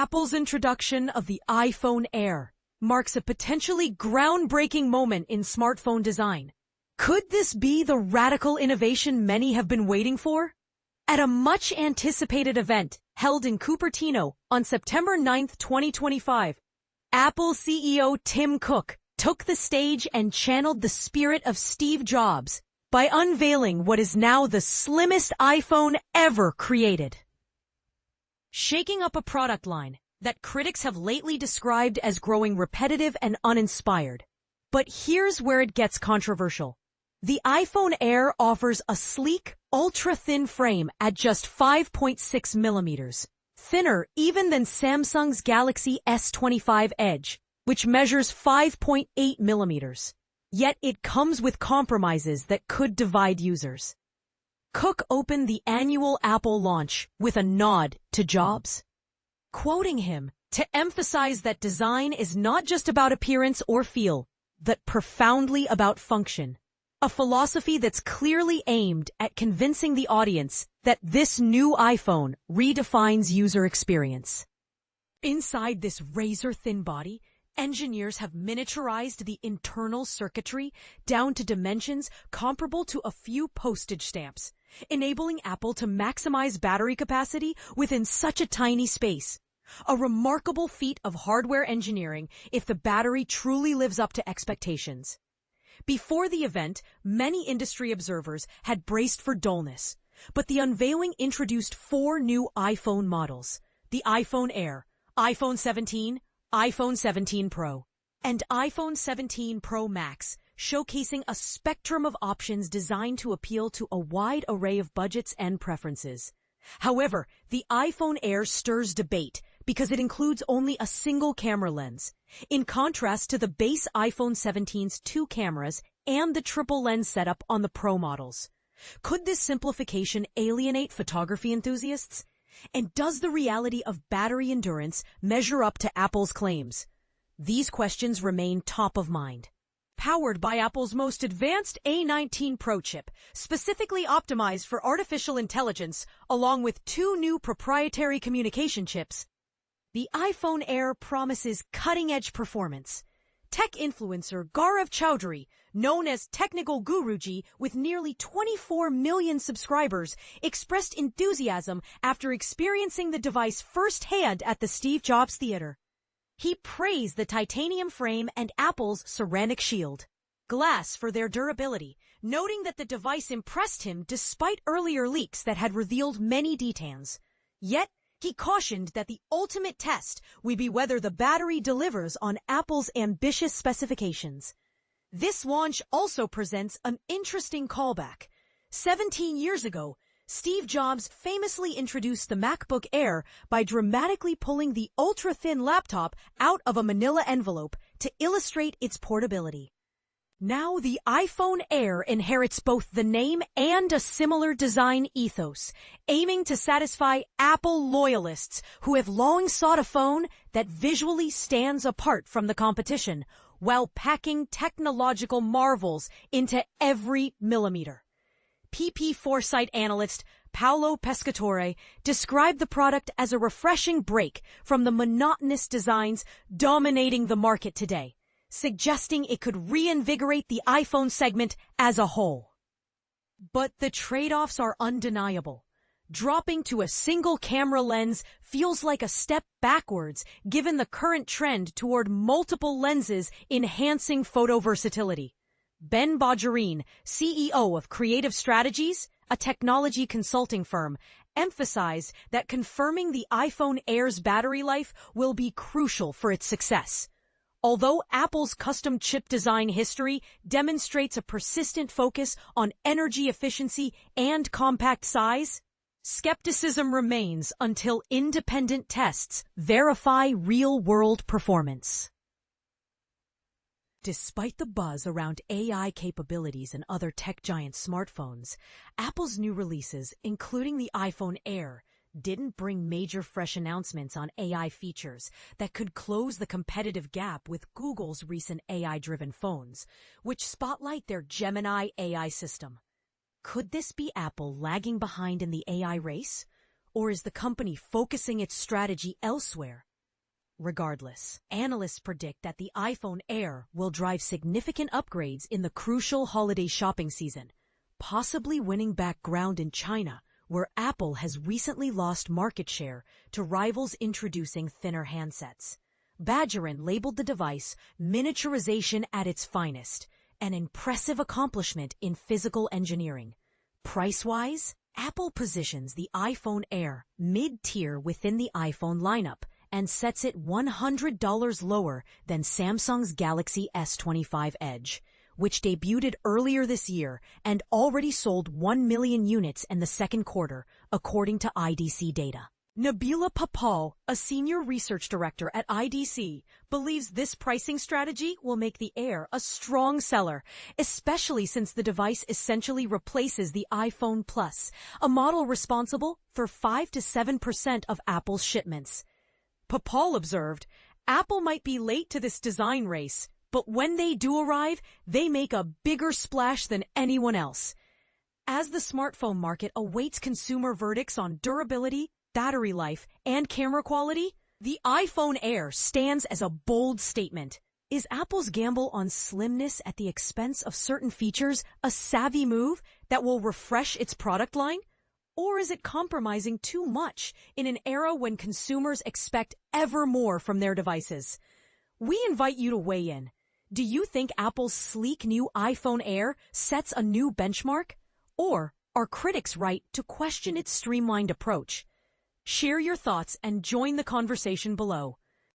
Apple's introduction of the iPhone Air marks a potentially groundbreaking moment in smartphone design. Could this be the radical innovation many have been waiting for? At a much-anticipated event held in Cupertino on September 9, 2025, Apple CEO Tim Cook took the stage and channeled the spirit of Steve Jobs by unveiling what is now the slimmest iPhone ever created. Shaking up a product line that critics have lately described as growing repetitive and uninspired. But here's where it gets controversial. The iPhone Air offers a sleek, ultra-thin frame at just 5.6 millimeters, thinner even than Samsung's Galaxy S25 Edge, which measures 5.8 millimeters. Yet it comes with compromises that could divide users. Cook opened the annual Apple launch with a nod to Jobs, quoting him to emphasize that design is not just about appearance or feel, but profoundly about function. A philosophy that's clearly aimed at convincing the audience that this new iPhone redefines user experience. Inside this razor-thin body, engineers have miniaturized the internal circuitry down to dimensions comparable to a few postage stamps, enabling Apple to maximize battery capacity within such a tiny space. A remarkable feat of hardware engineering if the battery truly lives up to expectations. Before the event, many industry observers had braced for dullness, but the unveiling introduced 4 new iPhone models: the iPhone Air, iPhone 17, iPhone 17 Pro, and iPhone 17 Pro Max, showcasing a spectrum of options designed to appeal to a wide array of budgets and preferences. However, the iPhone Air stirs debate because it includes only a single camera lens, in contrast to the base iPhone 17's 2 cameras and the triple lens setup on the Pro models. Could this simplification alienate photography enthusiasts? And does the reality of battery endurance measure up to Apple's claims? These questions remain top of mind. Powered by Apple's most advanced A19 Pro chip, specifically optimized for artificial intelligence, along with 2 new proprietary communication chips, the iPhone Air promises cutting-edge performance. Tech influencer Gaurav Chowdhury, known as Technical Guruji with nearly 24 million subscribers, expressed enthusiasm after experiencing the device firsthand at the Steve Jobs Theater. He praised the titanium frame and Apple's ceramic shield glass for their durability, noting that the device impressed him despite earlier leaks that had revealed many details. Yet, he cautioned that the ultimate test would be whether the battery delivers on Apple's ambitious specifications. This launch also presents an interesting callback. 17 years ago, Steve Jobs famously introduced the MacBook Air by dramatically pulling the ultra-thin laptop out of a manila envelope to illustrate its portability. Now the iPhone Air inherits both the name and a similar design ethos, aiming to satisfy Apple loyalists who have long sought a phone that visually stands apart from the competition, while packing technological marvels into every millimeter. PP Foresight analyst Paolo Pescatore described the product as a refreshing break from the monotonous designs dominating the market today, suggesting it could reinvigorate the iPhone segment as a whole. But the trade-offs are undeniable. Dropping to a single camera lens feels like a step backwards given the current trend toward multiple lenses enhancing photo versatility. Ben Bajarin, CEO of Creative Strategies, a technology consulting firm, emphasized that confirming the iPhone Air's battery life will be crucial for its success. Although Apple's custom chip design history demonstrates a persistent focus on energy efficiency and compact size, skepticism remains until independent tests verify real-world performance. Despite the buzz around AI capabilities and other tech giant smartphones, Apple's new releases, including the iPhone Air, didn't bring major fresh announcements on AI features that could close the competitive gap with Google's recent AI-driven phones, which spotlight their Gemini AI system. Could this be Apple lagging behind in the AI race? Or is the company focusing its strategy elsewhere? Regardless, analysts predict that the iPhone Air will drive significant upgrades in the crucial holiday shopping season, possibly winning back ground in China, where Apple has recently lost market share to rivals introducing thinner handsets. Badgerin labeled the device miniaturization at its finest, an impressive accomplishment in physical engineering. Price-wise, Apple positions the iPhone Air mid-tier within the iPhone lineup and sets it $100 lower than Samsung's Galaxy S25 Edge, which debuted earlier this year and already sold 1 million units in the second quarter, according to IDC data. Nabila Papal, a senior research director at IDC, believes this pricing strategy will make the Air a strong seller, especially since the device essentially replaces the iPhone Plus, a model responsible for 5 to 7% of Apple's shipments. Papal observed, Apple might be late to this design race, but when they do arrive, they make a bigger splash than anyone else. As the smartphone market awaits consumer verdicts on durability, battery life, and camera quality, the iPhone Air stands as a bold statement. Is Apple's gamble on slimness at the expense of certain features a savvy move that will refresh its product line? Or is it compromising too much in an era when consumers expect ever more from their devices? We invite you to weigh in. Do you think Apple's sleek new iPhone Air sets a new benchmark? Or are critics right to question its streamlined approach? Share your thoughts and join the conversation below.